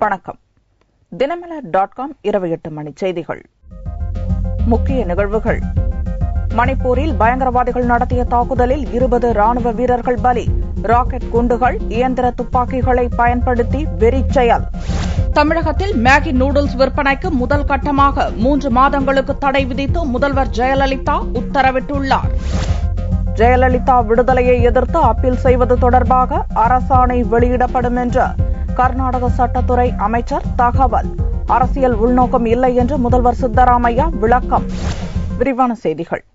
வணக்கம். தினமலர்.com இரவு 8 மணி செய்திகள். முக்கிய நிகழ்வுகள். மணிப்பூரில் பயங்கரவாதிகள் நடத்திய தாக்குதலில் 20 ராணுவ வீரர்கள் பலி. ராக்கெட் குண்டுகள், இயந்திர துப்பாக்கிகளை பயன்படுத்தி வெறிச்செயல். தமிழகத்தில் மேகி நூடுல்ஸ் விற்பனைக்கு முதல் கட்டமாக 3 மாதங்களுக்கு தடை விதித்து முதல்வர் ஜெயலலிதா உத்தரவிட்டுள்ளார். ஜெயலலிதா விடுதலையை எதிர்த்து அப்பீல் செய்வது தொடர்பாக அரசாணை வெளியிடப்படும் என்று கர்நாடக சட்டத்துறை அமைச்சர் தகவல். அரசியல் உள்நோக்கம் இல்லை என்று முதல்வர் சித்தராமையா விளக்கம். விரிவான செய்திகள்.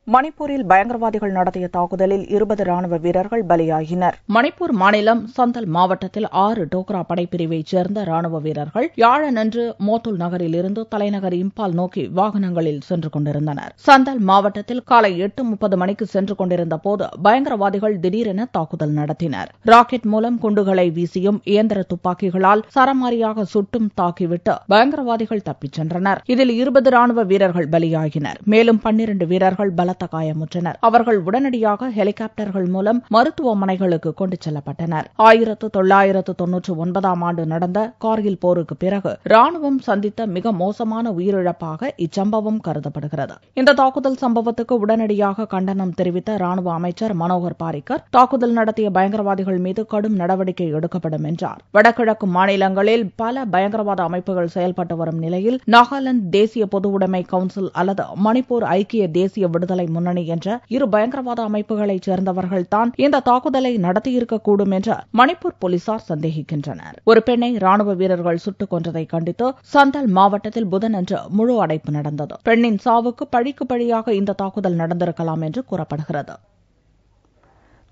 மணிப்பூரில் பயங்கரவாதிகள் நடத்திய தாக்குதலில் 20 ராணுவ வீரர்கள் பலியாகினர். மணிப்பூர் மாநிலம் சந்தல் மாவட்டத்தில் 6 டோக்ரா படைப்பிரிவைச் சேர்ந்த ராணுவ வீரர்கள் வியாழனன்று மோத்துல் நகரில் இருந்து தலைநகர் இம்பால் நோக்கி வாகனங்களில் சென்று கொண்டிருந்தனர். சந்தல் மாவட்டத்தில் காலை 8:30 மணிக்கு சென்று கொண்டிருந்த போது பயங்கரவாதிகள் திடீரென தாக்குதல் நடத்தினர். ராக்கெட் மூலம் குண்டுகளை வீசியும் இயந்திர துப்பாக்கிகளால் சரமாரியாக சுட்டும் தாக்கிவிட்டு பயங்கரவாதிகள் தப்பிச் சென்றனர். இதில் 20 ராணுவ வீரர்கள் பலியாகினர். மேலும் 12 வீரர்கள் பலத்த காயமுற்றனர். அவர்கள் உடனடியாக ஹெலிகாப்டர்கள் மூலம் மருத்துவமனைகளுக்கு கொண்டு செல்லப்பட்டனர். 1999ஆம் ஆண்டு நடந்த கார்கில் போருக்கு பிறகு ராணுவம் சந்தித்த மிக மோசமான உயிரிழப்பாக இச்சம்பவம் கருதப்படுகிறது. இந்த தாக்குதல் சம்பவத்துக்கு உடனடியாக கண்டனம் தெரிவித்த ராணுவ அமைச்சர் மனோகர் பாரிக்கர் தாக்குதல் நடத்திய பயங்கரவாதிகள் மீது கடும் நடவடிக்கை எடுக்கப்படும் என்றார். வடகிழக்கு மாநிலங்களில் பல பயங்கரவாத அமைப்புகள் செயல்பட்டு வரும் நிலையில் நாகாலாந்து தேசிய பொதுவுடைமை கவுன்சில் அல்லது மணிப்பூர் ஐக்கிய தேசிய விடுதலை முன்னணி என்ற 2 பயங்கரவாத அமைப்புகளைச் சேர்ந்தவர்கள்தான் இந்த தாக்குதலை நடத்தியிருக்கக்கூடும் என்று மணிப்பூர் போலீசார் சந்தேகிக்கின்றனர். ஒரு பெண்ணை ராணுவ வீரர்கள் சுட்டுக் கொன்றதை கண்டித்து சந்தல் மாவட்டத்தில் புதனன்று முழு அடைப்பு நடந்தது. பெண்ணின் சாவுக்கு பழிக்கு பழியாக இந்த தாக்குதல் நடந்திருக்கலாம் என்று கூறப்படுகிறது.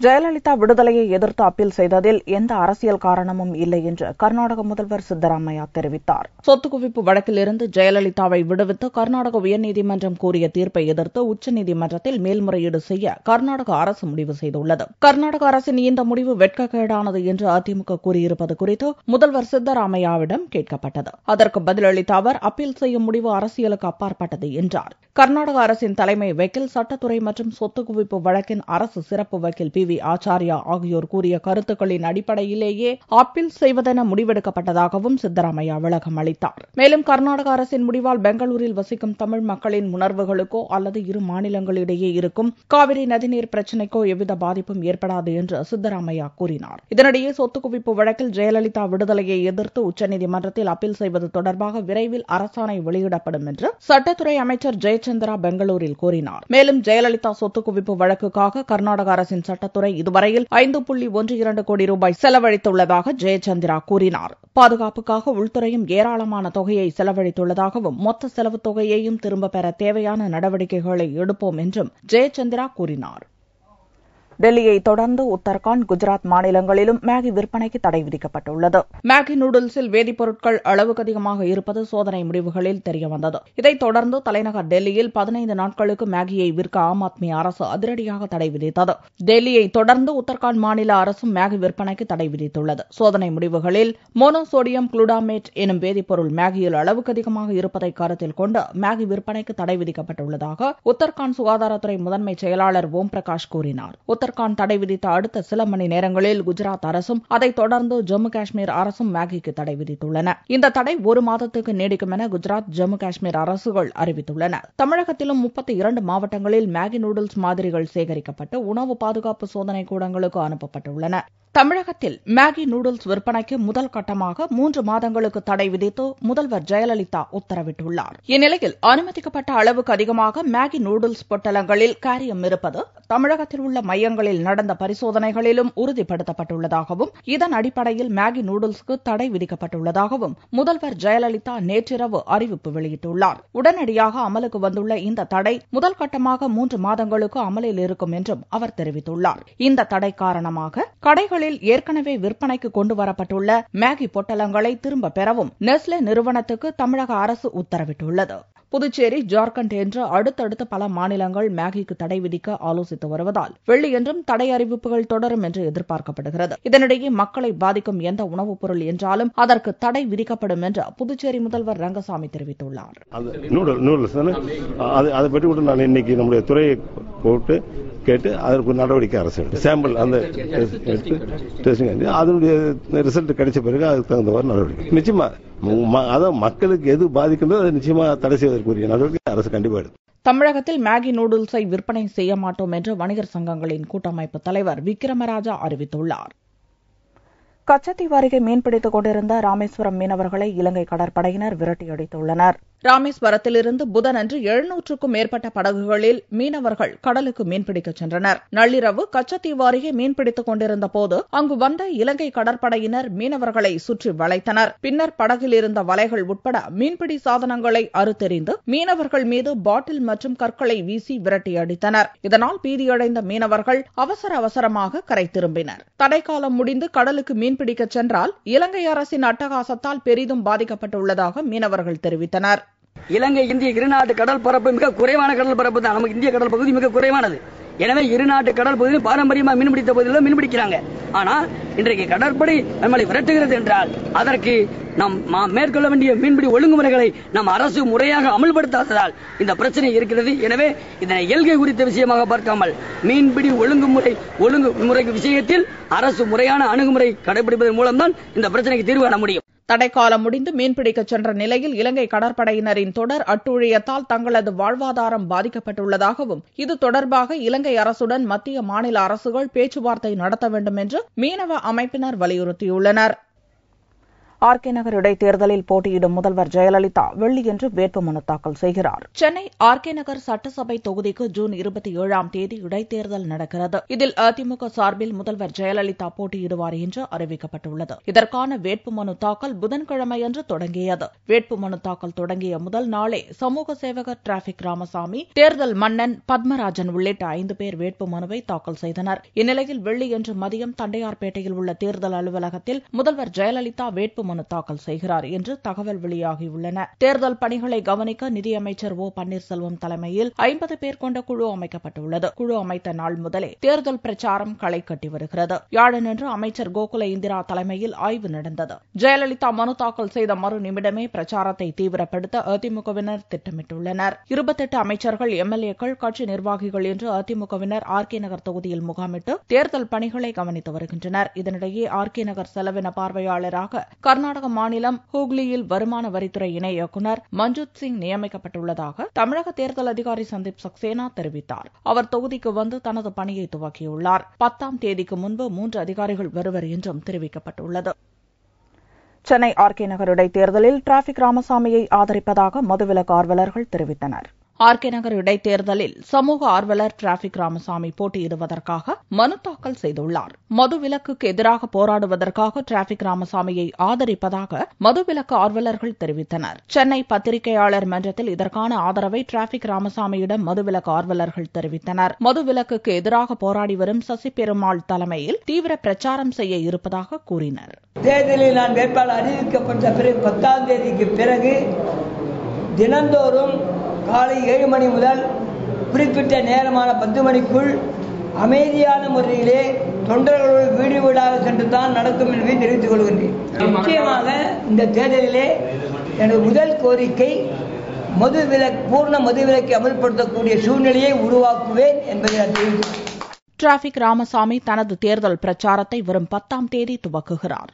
ஜெயலலிதா விடுதலையை எதிர்த்து அப்பீல் செய்ததில் எந்த அரசியல் காரணமும் இல்லை என்று கர்நாடக முதல்வர் சித்தராமையா தெரிவித்தார். சொத்து குவிப்பு வழக்கிலிருந்து ஜெயலலிதாவை விடுவித்து கர்நாடக உயர்நீதிமன்றம் கூறிய தீர்ப்பை எதிர்த்து உச்சநீதிமன்றத்தில் மேல்முறையீடு செய்ய கர்நாடக அரசு முடிவு செய்துள்ளது. கர்நாடக அரசின் இந்த முடிவு வெட்கக்கேடானது என்று அதிமுக கூறியிருப்பது குறித்து முதல்வர் சித்தராமையாவிடம் கேட்கப்பட்டது. அதற்கு பதிலளித்த அவர் அப்பீல் செய்யும் முடிவு அரசியலுக்கு அப்பாற்பட்டது என்றார். கர்நாடக அரசின் தலைமை வக்கீல், சட்டத்துறை மற்றும் சொத்து குவிப்பு வழக்கின் அரசு சிறப்பு வக்கீல் பி. ஆச்சாரியா ஆகியோர் கூறிய கருத்துக்களின் அடிப்படையிலேயே அப்பீல் செய்வதென முடிவெடுக்கப்பட்டதாகவும் சித்தராமையா விளக்கம் அளித்தார். மேலும் கர்நாடக அரசின் முடிவால் பெங்களூரில் வசிக்கும் தமிழ் மக்களின் உணர்வுகளுக்கோ அல்லது இரு மாநிலங்களிடையே இருக்கும் காவிரி நதிநீர் பிரச்சினைக்கோ எவ்வித பாதிப்பும் ஏற்படாது என்று சித்தராமையா கூறினார். இதனிடையே சொத்து குவிப்பு வழக்கில் ஜெயலலிதா விடுதலையை எதிர்த்து உச்சநீதிமன்றத்தில் அப்பீல் செய்வது தொடர்பாக விரைவில் அரசாணை வெளியிடப்படும் என்று சட்டத்துறை அமைச்சர் ஜெயச்சந்திரா பெங்களூரில் கூறினார். மேலும் ஜெயலலிதா சொத்து குவிப்பு வழக்குக்காக கர்நாடக அரசின் சட்டத்துறை இதுவரையில் 5.12 கோடி ரூபாய் செலவழித்துள்ளதாக ஜெயச்சந்திரா கூறினார். பாதுகாப்புக்காக உள்துறையும் ஏராளமான தொகையை செலவழித்துள்ளதாகவும் மொத்த செலவு தொகையையும் திரும்பப் பெற தேவையான நடவடிக்கைகளை எடுப்போம் என்றும் ஜெயச்சந்திரா கூறினார். டெல்லியை தொடர்ந்து உத்தரகாண்ட், குஜராத் மாநிலங்களிலும் மேகி விற்பனைக்கு தடை விதிக்கப்பட்டுள்ளது. மேகி நூடுல்ஸில் வேதிப்பொருட்கள் அளவுக்கு அதிகமாக இருப்பது சோதனை முடிவுகளில் தெரியவந்தது. இதைத் தொடர்ந்து தலைநகர் டெல்லியில் 15 நாட்களுக்கு மேகியை விற்க ஆம் ஆத்மி அரசு அதிரடியாக தடை விதித்தது. டெல்லியை தொடர்ந்து உத்தரகாண்ட் மாநில அரசும் மேகி விற்பனைக்கு தடை விதித்துள்ளது. சோதனை முடிவுகளில் மோனோசோடியம் குளுடாமேட் எனும் வேதிப்பொருள் மேகியில் அளவுக்கு அதிகமாக இருப்பதை கருத்தில் கொண்டு மேகி விற்பனைக்கு தடை விதிக்கப்பட்டுள்ளதாக உத்தரகாண்ட் சுகாதாரத்துறை முதன்மை செயலாளர் ஓம் பிரகாஷ் கூறினார். உத்தரகாண்ட் தடை விதித்த அடுத்த சில மணி நேரங்களில் குஜராத் அரசும் அதைத் தொடர்ந்து ஜம்மு காஷ்மீர் அரசும் மேகிக்கு தடை விதித்துள்ளன. இந்த தடை 1 மாதத்துக்கு நீடிக்கும் என குஜராத், ஜம்மு காஷ்மீர் அரசுகள் அறிவித்துள்ளன. தமிழகத்திலும் 32 மாவட்டங்களில் மேகி நூடுல்ஸ் மாதிரிகள் சேகரிக்கப்பட்டு உணவு பாதுகாப்பு சோதனை கூடங்களுக்கு அனுப்பப்பட்டுள்ளன. தமிழகத்தில் மேகி நூடுல்ஸ் விற்பனைக்கு முதல் கட்டமாக 3 மாதங்களுக்கு தடை விதித்து முதல்வர் ஜெயலலிதா உத்தரவிட்டுள்ளார். இந்நிலையில் அனுமதிக்கப்பட்ட அளவுக்கு அதிகமாக மேகி நூடுல்ஸ் பொட்டலங்களில் காரியம் இருப்பது தமிழகத்தில் உள்ள மையங்களில் நடந்த பரிசோதனைகளிலும் உறுதிப்படுத்தப்பட்டுள்ளதாகவும் இதன் அடிப்படையில் மேகி நூடுல்ஸ்க்கு தடை விதிக்கப்பட்டுள்ளதாகவும் முதல்வர் ஜெயலலிதா நேற்றிரவு அறிவிப்பு வெளியிட்டுள்ளார். உடனடியாக அமலுக்கு வந்துள்ள இந்த தடை முதல் கட்டமாக 3 மாதங்களுக்கு அமலில் இருக்கும் என்றும் அவர் தெரிவித்துள்ளார். இந்த தடை காரணமாக கடைகளில் ஏற்கனவே விற்பனைக்கு கொண்டு வரப்பட்டுள்ள மேகி பொட்டலங்களை திரும்பப் பெறவும் நெஸ்லே நிறுவனத்துக்கு தமிழக அரசு உத்தரவிட்டுள்ளது. புதுச்சேரி, ஜார்க்கண்ட் என்று அடுத்தடுத்த பல மாநிலங்கள் மேகிக்கு தடை விதிக்க ஆலோசித்து வருவதால் வெள்ளியன்றும் தடை அறிவிப்புகள் தொடரும் என்று எதிர்பார்க்கப்படுகிறது. இதனிடையே மக்களை பாதிக்கும் எந்த உணவுப் பொருள் என்றாலும் அதற்கு தடை விதிக்கப்படும் என்று புதுச்சேரி முதல்வர் ரங்கசாமி தெரிவித்துள்ளார். அதை பற்றி கூட நான் இன்னைக்கு நம்முடைய துறையை போட்டு கேட்டு அதற்கு நடவடிக்கை அரசு சாம்பிள் அந்த அதனுடைய ரிசல்ட் கிடைச்ச பிறகு அதுக்கு தகுந்தவாறு நடவடிக்கை நிச்சயமா அதான் மக்களுக்கு எது பாதிக்கின்றதோ அதை நிச்சயமா தடை செய்வதற்குரிய நடவடிக்கை அரசு கண்டிப்பா எடுக்கும். தமிழகத்தில் மேகி நூடுல்ஸை விற்பனை செய்ய மாட்டோம் என்று வணிகர் சங்கங்களின் கூட்டமைப்பு தலைவர் விக்ரமராஜா அறிவித்துள்ளார். கச்சத்தீவு அருகே மீன்பிடித்துக் கொண்டிருந்த ராமேஸ்வரம் மீனவர்களை இலங்கை கடற்படையினர் விரட்டியடித்துள்ளனர். ராமேஸ்வரத்திலிருந்து புதனன்று 700க்கும் மேற்பட்ட படகுகளில் மீனவர்கள் கடலுக்கு மீன்பிடிக்கச் சென்றனர். நள்ளிரவு கச்சத்தீவு அருகே மீன்பிடித்துக் கொண்டிருந்த போது அங்கு வந்த இலங்கை கடற்படையினர் மீனவர்களை சுற்றி வளைத்தனர். பின்னர் படகில் இருந்த வலைகள் உட்பட மீன்பிடி சாதனங்களை அறுத்தெறிந்து மீனவர்கள் மீது பாட்டில் மற்றும் கற்களை வீசி விரட்டியடித்தனர். இதனால் பீதியடைந்த மீனவர்கள் அவசர அவசரமாக கரை திரும்பினர். தடைக்காலம் முடிந்து கடலுக்கு மீன்பிடிக்கச் சென்றால் இலங்கை அரசின் அட்டகாசத்தால் பெரிதும் பாதிக்கப்பட்டுள்ளதாக மீனவர்கள் தெரிவித்தனர். இலங்கை இந்திய இருநாட்டு கடல் பரப்பு மிக குறைவான கடல் பரப்பு தான். நமக்கு இந்திய கடல் பகுதி மிக குறைவானது. எனவே இருநாட்டு கடல் பகுதியில் பாரம்பரியமாக மீன்பிடித்த பகுதியில் மீன்பிடிக்கிறாங்க. ஆனா இன்றைக்கு கடற்படை நம்மளை விரட்டுகிறது என்றால் அதற்கு நாம் மேற்கொள்ள வேண்டிய மீன்பிடி ஒழுங்குமுறைகளை நம் அரசு முறையாக அமல்படுத்தாததால் இந்த பிரச்சனை இருக்கிறது. எனவே இதனை இயல்கை குறித்த விஷயமாக பார்க்காமல் மீன்பிடி ஒழுங்குமுறை விஷயத்தில் அரசு முறையான அணுகுமுறை கடைபிடிப்பதன் மூலம்தான் இந்த பிரச்சனைக்கு தீர்வு காண முடியும். தடைக்காலம் முடிந்து மீன்பிடிக்கச் சென்ற நிலையில் இலங்கை கடற்படையினரின் தொடர் அட்டூழியத்தால் தங்களது வாழ்வாதாரம் பாதிக்கப்பட்டுள்ளதாகவும் இது தொடர்பாக இலங்கை அரசுடன் மத்திய மாநில அரசுகள் பேச்சுவார்த்தை நடத்த வேண்டும் என்று மீனவ அமைப்பினர் வலியுறுத்தியுள்ளனர். ஆர்கே நகர் இடைத்தேர்தலில் போட்டியிடும் முதல்வர் ஜெயலலிதா வெள்ளியன்று வேட்புமனு தாக்கல் செய்கிறார். சென்னை ஆர்கே நகர் சட்டசபை தொகுதிக்கு ஜூன் 27ஆம் தேதி இடைத்தேர்தல் நடக்கிறது. இதில் அதிமுக சார்பில் முதல்வர் ஜெயலலிதா போட்டியிடுவார் என்று அறிவிக்கப்பட்டுள்ளது. இதற்கான வேட்புமனு தாக்கல் புதன்கிழமையன்று தொடங்கியது. வேட்புமனு தாக்கல் தொடங்கிய முதல் நாளே சமூக சேவகர் டிராபிக் ராமசாமி, தேர்தல் மன்னன் பத்மராஜன் உள்ளிட்ட 5 பேர் வேட்புமனுவை தாக்கல் செய்தனர். இந்நிலையில் வெள்ளியன்று மதியம் தண்டையார்பேட்டையில் உள்ள தேர்தல் அலுவலகத்தில் முதல்வர் ஜெயலலிதா வேட்புமனு தாக்கல் செய்கிறார் என்று தகவல் வெளியாகியுள்ளன. தேர்தல் பணிகளை கவனிக்க நிதியமைச்சர் ஓ பன்னீர்செல்வம் தலைமையில் 50 பேர் கொண்ட குழு அமைக்கப்பட்டுள்ளது. குழு அமைத்த நாள் முதலே தேர்தல் பிரச்சாரம் களை கட்டி வருகிறது. வியாழனன்று அமைச்சர் கோகுல இந்திரா தலைமையில் ஆய்வு நடந்தது. ஜெயலலிதா மனு தாக்கல் செய்த மறு நிமிடமே பிரச்சாரத்தை தீவிரப்படுத்த அதிமுகவினர் திட்டமிட்டுள்ளனர். 28 அமைச்சர்கள், எம்எல்ஏக்கள், கட்சி நிர்வாகிகள் என்று அதிமுகவினர் ஆர்கே நகர் தொகுதியில் முகாமிட்டு தேர்தல் பணிகளை கவனித்து வருகின்றனர். இதனிடையே ஆர்கே நகர் செலவின பார்வையாளராக கர்நாடக மாநிலம் ஹூக்ளியில் வருமான வரித்துறை இணை இயக்குநர் மஞ்சுத் சிங் நியமிக்கப்பட்டுள்ளதாக தமிழக தேர்தல் அதிகாரி சந்தீப் சக்சேனா தெரிவித்தார். அவர் தொகுதிக்கு வந்து தனது பணியை துவக்கியுள்ளார். 10ஆம் தேதிக்கு முன்பு 3 அதிகாரிகள் வருவர் என்றும் தெரிவிக்கப்பட்டுள்ளது. சென்னை ஆர்கே நகர் இடைத்தேர்தலில் டிராபிக் ராமசாமியை ஆதரிப்பதாக மதுவிலக்கு ஆர்வலர்கள் தெரிவித்தனர். ஆர்கே நகர் இடைத்தேர்தலில் சமூக ஆர்வலர் டிராபிக் ராமசாமி போட்டியிடுவதற்காக மனு தாக்கல் செய்துள்ளார். மதுவிலக்குக்கு எதிராக போராடுவதற்காக டிராபிக் ராமசாமியை ஆதரிப்பதாக மதுவிலக்கு ஆர்வலர்கள் தெரிவித்தனர். சென்னை பத்திரிகையாளர் மன்றத்தில் இதற்கான ஆதரவை டிராபிக் ராமசாமியிடம் மதுவிலக்கு ஆர்வலர்கள் தெரிவித்தனர். மதுவிலக்குக்கு எதிராக போராடி வரும் சசி பெருமாள் தலைமையில் தீவிர பிரச்சாரம் செய்ய இருப்பதாக கூறினர். தேர்தலில் நான் வேட்பாளர் அறிவிக்கப்பட்ட பிறகு 10ஆம் தேதிக்கு பிறகு தினந்தோறும் காலை 7 மணி முதல் குறிப்பிட்ட நேரமான 10 மணிக்குள் அமைதியான முறையிலே தொண்டர்களோடு வீடு வீடாக சென்று தான் நடக்கும் என்பதை தெரிவித்துக் கொள்கின்றேன். நிச்சயமாக இந்த தேர்தலிலே எனது முதல் கோரிக்கை பூர்ண மதுவிலக்கை அமல்படுத்தக்கூடிய சூழ்நிலையை உருவாக்குவேன் என்பதை நான் தெரிவித்துள்ளேன். டிராபிக் ராமசாமி தனது தேர்தல் பிரச்சாரத்தை வரும் 10ஆம் தேதி துவக்குகிறார்.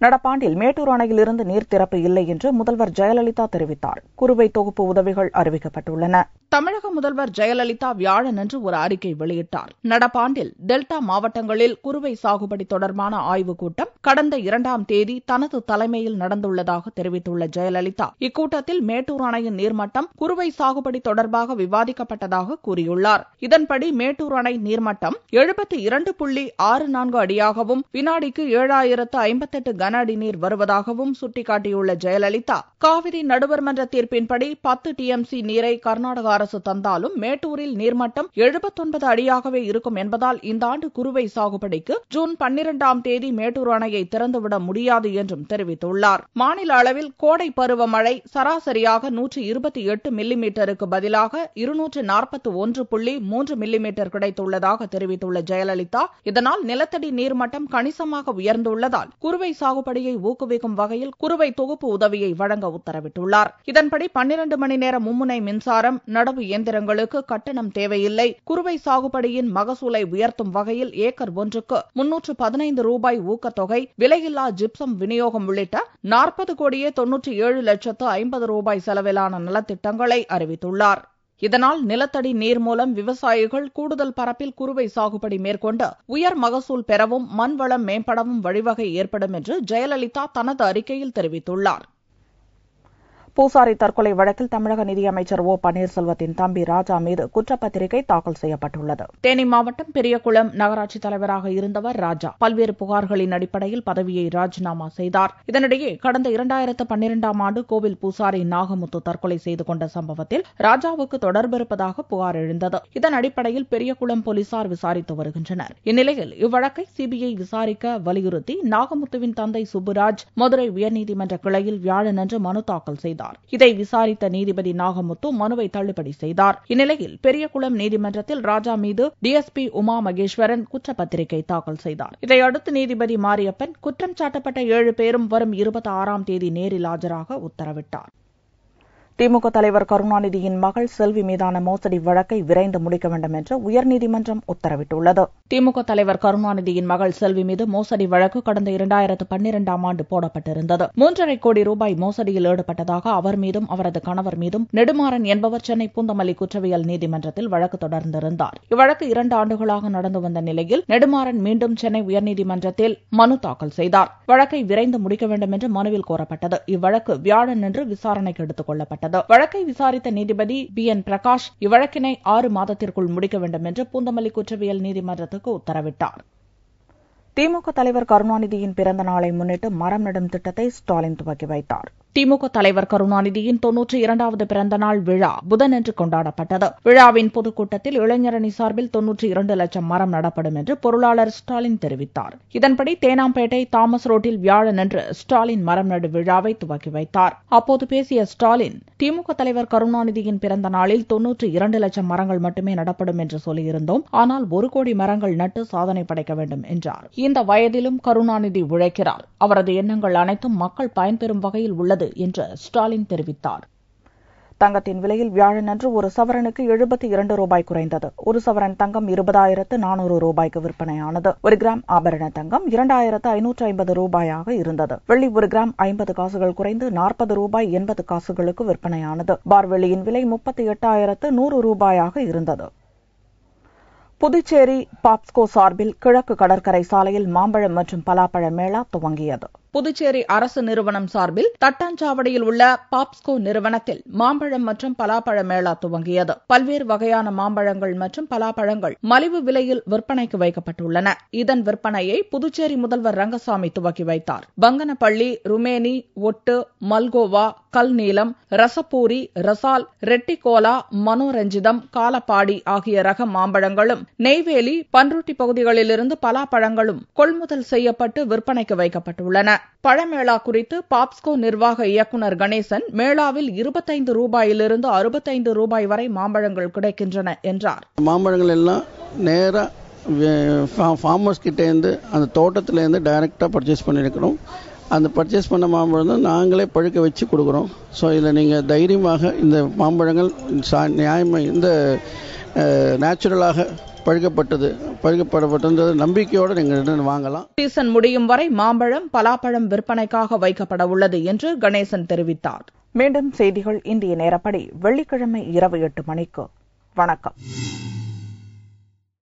நடப்பாண்டில் மேட்டூர் அணையிலிருந்து நீர் திறப்பு இல்லை என்று முதல்வர் ஜெயலலிதா தெரிவித்தார். குறுவை தொகுப்பு உதவிகள் அறிவிக்கப்பட்டுள்ளன. தமிழக முதல்வர் ஜெயலலிதா வியாழனன்று ஒரு அறிக்கை வெளியிட்டார். நடப்பாண்டில் டெல்டா மாவட்டங்களில் குறுவை சாகுபடி தொடர்பான ஆய்வுக் கூட்டம் கடந்த 2ஆம் தேதி தனது தலைமையில் நடந்துள்ளதாக தெரிவித்துள்ள ஜெயலலிதா, இக்கூட்டத்தில் மேட்டூர் அணையின் நீர்மட்டம் குறுவை சாகுபடி தொடர்பாக விவாதிக்கப்பட்டதாக கூறியுள்ளார். இதன்படி மேட்டூர் அணை நீர்மட்டம் 72.64 அடியாகவும் வினாடிக்கு 7058 கன அடி நீர் வருவதாகவும் சுட்டிக்காட்டியுள்ள ஜெயலலிதா, காவிரி நடுவர் மன்ற தீர்ப்பின்படி 10 TMC நீரை கர்நாடக அரசு தந்தாலும் மேட்டூரில் நீர்மட்டம் 79 அடியாகவே இருக்கும் என்பதால் இந்த ஆண்டு குறுவை சாகுபடிக்கு ஜூன் 12ஆம் தேதி மேட்டூர் அணையை திறந்துவிட முடியாது என்றும் தெரிவித்துள்ளார். மாநில அளவில் கோடை பருவமழை சராசரியாக 128 மில்லிமீட்டருக்கு பதிலாக 241.3 மில்லிமீட்டர் கிடைத்துள்ளதாக தெரிவித்துள்ள ஜெயலலிதா, இதனால் நிலத்தடி நீர்மட்டம் கணிசமாக உயர்ந்துள்ளதால் குறுவை சாகுபடியை ஊக்குவிக்கும் வகையில் குறுவை தொகுப்பு உதவியை வழங்க உத்தரவிட்டுள்ளார். இதன்படி 12 மணி நேர மும்முனை மின்சாரம், நடவு இயந்திரங்களுக்கு கட்டணம் தேவையில்லை, குறுவை சாகுபடியின் மகசூலை உயர்த்தும் வகையில் ஏக்கர் ஒன்றுக்கு 315 ரூபாய் ஊக்கத்தொகை, விலையில்லா ஜிப்சம் விநியோகம் உள்ளிட்ட 40,97,50,00,000 ரூபாய் செலவிலான நலத்திட்டங்களை அறிவித்துள்ளார். இதனால் நிலத்தடி நீர் மூலம் விவசாயிகள் கூடுதல் பரப்பில் குறுவை சாகுபடி மேற்கொண்டு உயர் மகசூல் பெறவும் மண்வளம் மேம்படவும் வழிவகை ஏற்படும் என்று ஜெயலலிதா தனது அறிக்கையில் தெரிவித்துள்ளார். பூசாரி தற்கொலை வழக்கில் தமிழக நிதியமைச்சர் ஓ பன்னீர்செல்வத்தின் தம்பி ராஜா மீது குற்றப்பத்திரிகை தாக்கல் செய்யப்பட்டுள்ளது. தேனி மாவட்டம் பெரியகுளம் நகராட்சி தலைவராக இருந்தவர் ராஜா பல்வேறு புகார்களின் அடிப்படையில் பதவியை ராஜினாமா செய்தார். இதனிடையே கடந்த 2012ஆம் ஆண்டு கோவில் பூசாரி நாகமுத்து தற்கொலை செய்து கொண்ட சம்பவத்தில் ராஜாவுக்கு தொடர்பு இருப்பதாக புகார் எழுந்தது. இதன் அடிப்படையில் பெரியகுளம் போலீசார் விசாரித்து வருகின்றனர். இந்நிலையில் இவ்வழக்கை சிபிஐ விசாரிக்க வலியுறுத்தி நாகமுத்துவின் தந்தை சுப்புராஜ் மதுரை உயர்நீதிமன்ற கிளையில் வியாழனன்று மனு தாக்கல் செய்தார். இதை விசாரித்த நீதிபதி நாகமுத்து மனுவை தள்ளுபடி செய்தார். இந்நிலையில் பெரியகுளம் நீதிமன்றத்தில் ராஜா மீது டிஎஸ்பி உமா மகேஸ்வரன் குற்றப்பத்திரிகை தாக்கல் செய்தார். இதையடுத்து நீதிபதி மாரியப்பன் குற்றம் சாட்டப்பட்ட 7 பேரும் வரும் 26ஆம் தேதி நேரில் ஆஜராக உத்தரவிட்டார். திமுக தலைவர் கருணாநிதியின் மகள் செல்வி மீதான மோசடி வழக்கை விரைந்து முடிக்க வேண்டும் என்று உயர்நீதிமன்றம் உத்தரவிட்டுள்ளது. திமுக தலைவர் கருணாநிதியின் மகள் செல்வி மீது மோசடி வழக்கு கடந்த 2012ஆம் ஆண்டு போடப்பட்டிருந்தது. 3.5 கோடி ரூபாய் மோசடியில் ஈடுபட்டதாக அவர் மீதும் அவரது கணவர் மீதும் நெடுமாறன் என்பவர் சென்னை பூந்தமல்லி குற்றவியல் நீதிமன்றத்தில் வழக்கு தொடர்ந்திருந்தார். இவ்வழக்கு 2 ஆண்டுகளாக நடந்து வந்த நிலையில் நெடுமாறன் மீண்டும் சென்னை உயர்நீதிமன்றத்தில் மனு தாக்கல் செய்தார். வழக்கை விரைந்து முடிக்க வேண்டும் என்று மனுவில் கோரப்பட்டது. இவ்வழக்கு வியாழனன்று விசாரணைக்கு எடுத்துக் கொள்ளப்பட்டது. வழக்கை விசாரித்த நீதிபதி BN பிரகாஷ் இவ்வழக்கினை 6 மாதத்திற்குள் முடிக்க வேண்டும் என்று பூந்தமல்லி குற்றவியல் நீதிமன்றத்துக்கு உத்தரவிட்டார். திமுக தலைவர் கருணாநிதியின் பிறந்த நாளை முன்னிட்டு மரம் நடும் திட்டத்தை ஸ்டாலின் துவக்கி வைத்தார். திமுக தலைவர் கருணாநிதியின் 92வது பிறந்த நாள் விழா புதனன்று கொண்டாடப்பட்டது. விழாவின் பொதுக்கூட்டத்தில் இளைஞரணி சார்பில் 92 லட்சம் மரம் நடப்படும் என்று பொருளாளர் ஸ்டாலின் தெரிவித்தார். இதன்படி தேனாம்பேட்டை தாமஸ் ரோட்டில் வியாழனன்று ஸ்டாலின் மரம் நடு விழாவை துவக்கி வைத்தார். அப்போது பேசிய ஸ்டாலின், திமுக தலைவர் கருணாநிதியின் பிறந்த நாளில் 92 லட்சம் மரங்கள் மட்டுமே நடப்படும் என்று சொல்லியிருந்தோம். ஆனால் 1 கோடி மரங்கள் நட்டு சாதனை படைக்க வேண்டும் என்றார். இந்த வயதிலும் கருணாநிதி உழைக்கிறார். அவரது எண்ணங்கள் அனைத்தும் மக்கள் பயன்பெறும் வகையில் உள்ளது என்று ஸ்டாலின் தெரிவித்தார். தங்கத்தின் விலையில் வியாழனன்று ஒரு சவரனுக்கு 72 ரூபாய் குறைந்தது. ஒரு சவரன் தங்கம் 20,400 ரூபாய்க்கு விற்பனையானது. 1 கிராம் ஆபரண தங்கம் 2,550 ரூபாயாக இருந்தது. வெள்ளி 1 கிராம் 50 காசுகள் குறைந்து 40 ரூபாய் 80 காசுகளுக்கு விற்பனையானது. பார் வெள்ளியின் விலை 38,100 ரூபாயாக இருந்தது. புதுச்சேரி பாப்ஸ்கோ சார்பில் கிழக்கு கடற்கரை சாலையில் மாம்பழம் மற்றும் பலாப்பழ மேளா துவங்கியது. புதுச்சேரி அரசு நிறுவனம் சார்பில் தட்டாஞ்சாவடியில் உள்ள பாப்ஸ்கோ நிறுவனத்தில் மாம்பழம் மற்றும் பலாப்பழ மேளா துவங்கியது. பல்வேறு வகையான மாம்பழங்கள் மற்றும் பலாப்பழங்கள் மலிவு விலையில் விற்பனைக்கு வைக்கப்பட்டுள்ளன. இதன் விற்பனையை புதுச்சேரி முதல்வர் ரங்கசாமி துவக்கி வைத்தார். பங்கனப்பள்ளி, ருமேனி, ஒட்டு, மல்கோவா, கல்நீலம், ரசப்பூரி, ரசால், ரெட்டிகோலா, மனோரஞ்சிதம், காலப்பாடி ஆகிய ரக மாம்பழங்களும், நெய்வேலி, பன்ருட்டி பகுதிகளிலிருந்து பலாப்பழங்களும் கொள்முதல் செய்யப்பட்டு விற்பனைக்கு வைக்கப்பட்டுள்ளன. பழமேளா குறித்து பாப்ஸ்கோ நிர்வாக இயக்குநர் கணேசன், மேளாவில் 25 ரூபாயிலிருந்து 65 ரூபாய் வரை மாம்பழங்கள் கிடைக்கின்றன என்றார். மாம்பழங்கள் எல்லாம் நேரா ஃபார்மர்ஸ் கிட்ட இருந்து அந்த தோட்டத்துல இருந்து டைரக்டா பர்ச்சேஸ் பண்ணிருக்கிறோம். அந்த பர்ச்சேஸ் பண்ண மாம்பழம் நாங்களே பழுக்க வச்சு கொடுக்குறோம். ஸோ இதில் நீங்கள் தைரியமாக இந்த மாம்பழங்கள் நியாயமாக இந்த நேச்சுரலாக பழுக்கப்பட்டது நம்பிக்கையோடு நீங்கள் வாங்கலாம். சீசன் முடியும் வரை மாம்பழம், பலாப்பழம் விற்பனைக்காக வைக்கப்பட உள்ளது என்று கணேசன் தெரிவித்தார். மீண்டும் செய்திகள் இந்திய நேரப்படி வெள்ளிக்கிழமை இரவு 8 மணிக்கு. வணக்கம்.